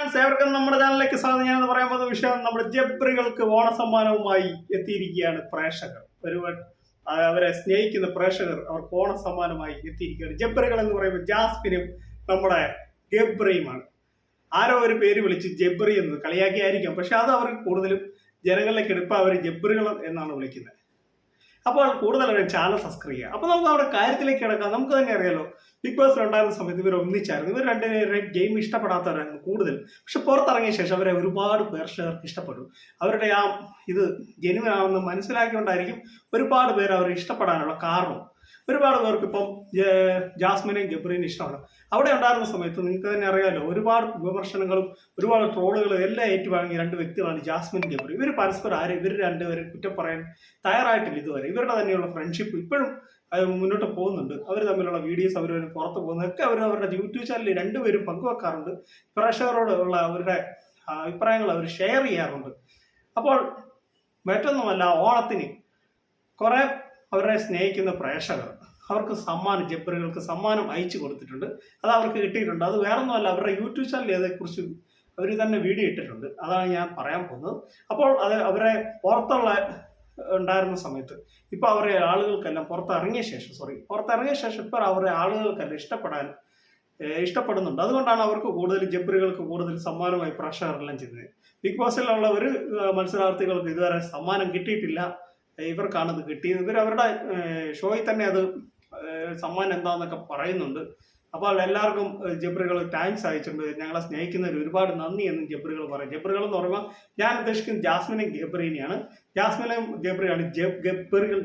Friends, ഏവർക്കും നമ്മുടെ ചാനലിലേക്ക് സ്വാഗതം. ഞാനെന്ന് പറയാൻ പോകുന്ന വിഷയം നമ്മുടെ ജബ്രികൾക്ക് ഓണസമ്മാനവുമായി എത്തിയിരിക്കുകയാണ് പ്രേക്ഷകർ. അവരെ സ്നേഹിക്കുന്ന പ്രേക്ഷകർ അവർക്ക് ഓണസമ്മാനമായി എത്തിയിരിക്കുകയാണ്. ജബ്രികൾ എന്ന് പറയുമ്പോൾ ജാസ്മിനും നമ്മുടെ ഗബ്രിയുമാണ്. ആരോ ഒരു പേര് വിളിച്ച് ജബ്രി എന്ന് കളിയാക്കിയായിരിക്കാം, പക്ഷെ അത് അവർക്ക് കൂടുതലും ജനങ്ങളിലേക്ക് എടുപ്പോൾ അവർ ജബ്രികൾ എന്നാണ് വിളിക്കുന്നത്. അപ്പോൾ കൂടുതലും ചാനൽ സബ്സ്ക്രൈബ് ചെയ്യുക. അപ്പോൾ നമുക്ക് അവിടെ കാര്യത്തിലേക്ക് കിടക്കാം. നമുക്ക് തന്നെ അറിയാലോ, ബിഗ് ബോസിൽ ഉണ്ടായിരുന്ന സമയത്ത് ഇവർ ഒന്നിച്ചായിരുന്നു. ഇവർ രണ്ടുപേരും ഗെയിം ഇഷ്ടപ്പെടാത്തവരായിരുന്നു കൂടുതൽ. പക്ഷെ പുറത്തിറങ്ങിയ ശേഷം അവരെ ഒരുപാട് പേർക്ക് ഇഷ്ടപ്പെട്ടു. അവരുടെ ആ ഇത് ജെനുവിൻ ആണെന്ന് മനസ്സിലാക്കിക്കൊണ്ടായിരിക്കും ഒരുപാട് പേര് അവരെ ഇഷ്ടപ്പെടാനുള്ള കാരണം. ഒരുപാട് പേർക്ക് ഇപ്പം ജാസ്മിനെയും ഗബ്രീനെയും ഇഷ്ടമാണ്. അവിടെ ഉണ്ടായിരുന്ന സമയത്ത് നിങ്ങൾക്ക് തന്നെ അറിയാമല്ലോ, ഒരുപാട് വിമർശനങ്ങളും ഒരുപാട് ട്രോളുകളും എല്ലാം ഏറ്റുവാങ്ങിയ രണ്ട് വ്യക്തികളാണ് ജാസ്മിൻ ഗബ്രി. ഇവർ പരസ്പരം ആരും ഇവർ രണ്ടുപേരും കുറ്റം പറയാൻ തയ്യാറായിട്ടില്ല ഇതുവരെ. ഇവരുടെ തന്നെയുള്ള ഫ്രണ്ട്ഷിപ്പ് ഇപ്പോഴും മുന്നോട്ട് പോകുന്നുണ്ട്. അവർ തമ്മിലുള്ള വീഡിയോസ് അവർ പുറത്ത് പോകുന്നതൊക്കെ അവർ അവരുടെ യൂട്യൂബ് ചാനലിൽ രണ്ടുപേരും പങ്കുവെക്കാറുണ്ട്. പ്രേക്ഷകരോടുള്ള അവരുടെ അഭിപ്രായങ്ങൾ അവർ ഷെയർ ചെയ്യാറുണ്ട്. അപ്പോൾ മറ്റൊന്നുമല്ല, ഓണത്തിന് കുറെ അവരെ സ്നേഹിക്കുന്ന പ്രേക്ഷകർ അവർക്ക് ജബ്രികൾക്ക് സമ്മാനം അയച്ചു കൊടുത്തിട്ടുണ്ട്. അത് അവർക്ക് കിട്ടിയിട്ടുണ്ട്. അത് വേറൊന്നുമല്ല, അവരുടെ യൂട്യൂബ് ചാനലിൽ അതേക്കുറിച്ച് അവർ തന്നെ വീഡിയോ ഇട്ടിട്ടുണ്ട്. അതാണ് ഞാൻ പറയാൻ പോകുന്നത്. അപ്പോൾ അത് അവരെ ഉണ്ടായിരുന്ന സമയത്ത് ഇപ്പോൾ അവരെ ആളുകൾക്കെല്ലാം പുറത്തിറങ്ങിയ ശേഷം ഇപ്പോൾ അവരുടെ ആളുകൾക്കെല്ലാം ഇഷ്ടപ്പെടുന്നുണ്ട്. അതുകൊണ്ടാണ് അവർക്ക് ജബ്രികൾക്ക് കൂടുതൽ സമ്മാനമായി പ്രേക്ഷകരെല്ലാം ചെയ്യുന്നത്. ബിഗ് ബോസിലുള്ള ഒരു മത്സരാർത്ഥികൾക്ക് ഇതുവരെ സമ്മാനം കിട്ടിയിട്ടില്ല. ഇവർക്കാണ് ഇത് കിട്ടിയത്. ഇവർ അവരുടെ ഷോയിൽ തന്നെ അത് സമ്മാനം എന്താന്നൊക്കെ പറയുന്നുണ്ട്. അപ്പോൾ എല്ലാവർക്കും ജബ്രികൾ താങ്ക്സ് അയച്ചിട്ടുണ്ട്. ഞങ്ങളെ സ്നേഹിക്കുന്നതിൽ ഒരുപാട് നന്ദി എന്നും ജബ്രികൾ പറയും. ജബ്രികൾ എന്ന് പറയുമ്പോൾ ഞാൻ ഉദ്ദേശിക്കുന്നത് ജാസ്മിനും ഗബ്രീനെയാണ്. ജാസ്മിനും ഗബ്രിയാണ് ഗബ്രികൾ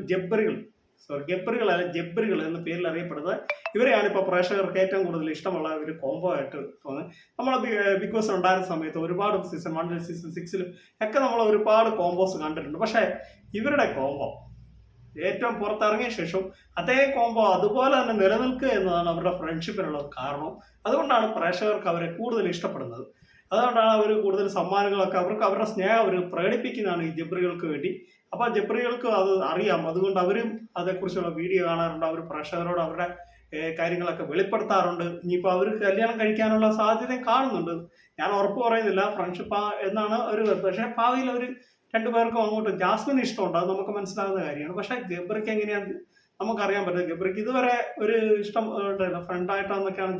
അല്ല ജബ്രികൾ എന്ന പേരിൽ അറിയപ്പെടുന്നത്. ഇവരെയാണ് ഇപ്പോൾ പ്രേക്ഷകർക്ക് ഏറ്റവും കൂടുതൽ ഇഷ്ടമുള്ള ഒരു കോംബോ ആയിട്ട് തോന്നുന്നത്. നമ്മൾ ബിഗ് ബോസ് ഉണ്ടായിരുന്ന സമയത്ത് ഒരുപാട് സീസൺ 1 സീസൺ 6 ഒക്കെ നമ്മൾ ഒരുപാട് കോംബോസ് കണ്ടിട്ടുണ്ട്. പക്ഷേ ഇവരുടെ കോംബോ ഏറ്റവും പുറത്തിറങ്ങിയ ശേഷം അതേ കോംബോ അതുപോലെ തന്നെ നിലനിൽക്കുക എന്നതാണ് അവരുടെ ഫ്രണ്ട്ഷിപ്പിനുള്ള കാരണം. അതുകൊണ്ടാണ് പ്രേക്ഷകർക്ക് അവരെ കൂടുതൽ ഇഷ്ടപ്പെടുന്നത്. അതുകൊണ്ടാണ് അവർ കൂടുതൽ സമ്മാനങ്ങളൊക്കെ അവരുടെ സ്നേഹം അവർ പ്രകടിപ്പിക്കുന്നതാണ് ഈ ജബ്രികൾക്ക് വേണ്ടി. അപ്പോൾ ജബ്രികൾക്ക് അത് അറിയാം. അതുകൊണ്ട് അവരും അതേക്കുറിച്ചുള്ള വീഡിയോ കാണാറുണ്ട്. അവർ പ്രേക്ഷകരോട് അവരുടെ കാര്യങ്ങളൊക്കെ വെളിപ്പെടുത്താറുണ്ട്. ഇനിയിപ്പോൾ അവർ കല്യാണം കഴിക്കാനുള്ള സാധ്യതയും കാണുന്നുണ്ട്. ഞാൻ ഉറപ്പ് പറയുന്നില്ല ഫ്രണ്ട്ഷിപ്പ് എന്നാണ് ഒരു, പക്ഷേ ഭാവിയിൽ അവർ രണ്ടുപേർക്കും അങ്ങോട്ട് ജാസ്മിന് ഇഷ്ടമുണ്ട്. അത് നമുക്ക് മനസ്സിലാകുന്ന കാര്യമാണ്. പക്ഷേ ഗബ്രിക്ക് എങ്ങനെയാണ് നമുക്കറിയാൻ പറ്റും. ഗബ്രിക്ക് ഇതുവരെ ഒരു ഇഷ്ടം ഫ്രണ്ടായിട്ടാന്നൊക്കെയാണ്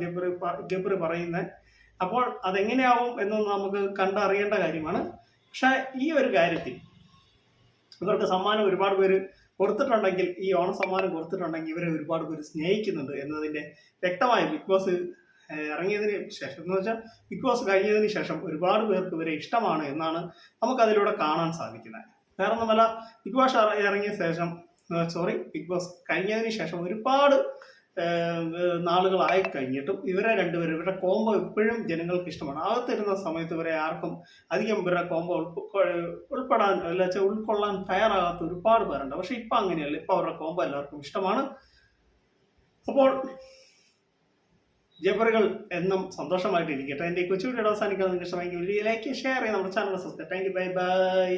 ഗബ്രി പറയുന്നത്. അപ്പോൾ അതെങ്ങനെയാവും എന്നൊന്ന് നമുക്ക് കണ്ടറിയേണ്ട കാര്യമാണ്. പക്ഷേ ഈ ഒരു കാര്യത്തിൽ ഇവർക്ക് സമ്മാനം ഒരുപാട് പേര് കൊടുത്തിട്ടുണ്ടെങ്കിൽ, ഈ ഓണ സമ്മാനം കൊടുത്തിട്ടുണ്ടെങ്കിൽ ഇവരെ ഒരുപാട് പേര് സ്നേഹിക്കുന്നുണ്ട് എന്നതിൻ്റെ വ്യക്തമായി ബിഗ് ബോസ് ഇറങ്ങിയതിന് ശേഷം എന്ന് വെച്ചാൽ ബിഗ് ബോസ് കഴിഞ്ഞതിന് ശേഷം ഒരുപാട് പേർക്ക് ഇവരെ ഇഷ്ടമാണ് എന്നാണ് നമുക്കതിലൂടെ കാണാൻ സാധിക്കുന്നത്. വേറൊന്നുമല്ല, ബിഗ് ബോസ് കഴിഞ്ഞതിന് ശേഷം ഒരുപാട് നാളുകളായി കഴിഞ്ഞിട്ടും ഇവരുടെ കോംബോ ഇപ്പോഴും ജനങ്ങൾക്ക് ഇഷ്ടമാണ്. അകത്തിരുന്ന സമയത്ത് ഇവരെ ആർക്കും അധികം ഇവരുടെ കോംബോ ഉൾക്കൊള്ളാൻ തയ്യാറാകാത്ത ഒരുപാട് പേരുണ്ട്. പക്ഷെ ഇപ്പം അങ്ങനെയല്ല. ഇപ്പം അവരുടെ കോംബോ എല്ലാവർക്കും ഇഷ്ടമാണ്. അപ്പോൾ ജബ്രികൾ എന്നും സന്തോഷമായിട്ടിരിക്കട്ടെ. എൻ്റെ കൊച്ചു വീഡിയോ അവസാനിക്കാൻ നിങ്ങൾക്ക് ഇഷ്ടമെങ്കിൽ ലൈക്ക് ഷെയർ ചെയ്യാം. നമ്മുടെ channel subscribe. Thank you. By.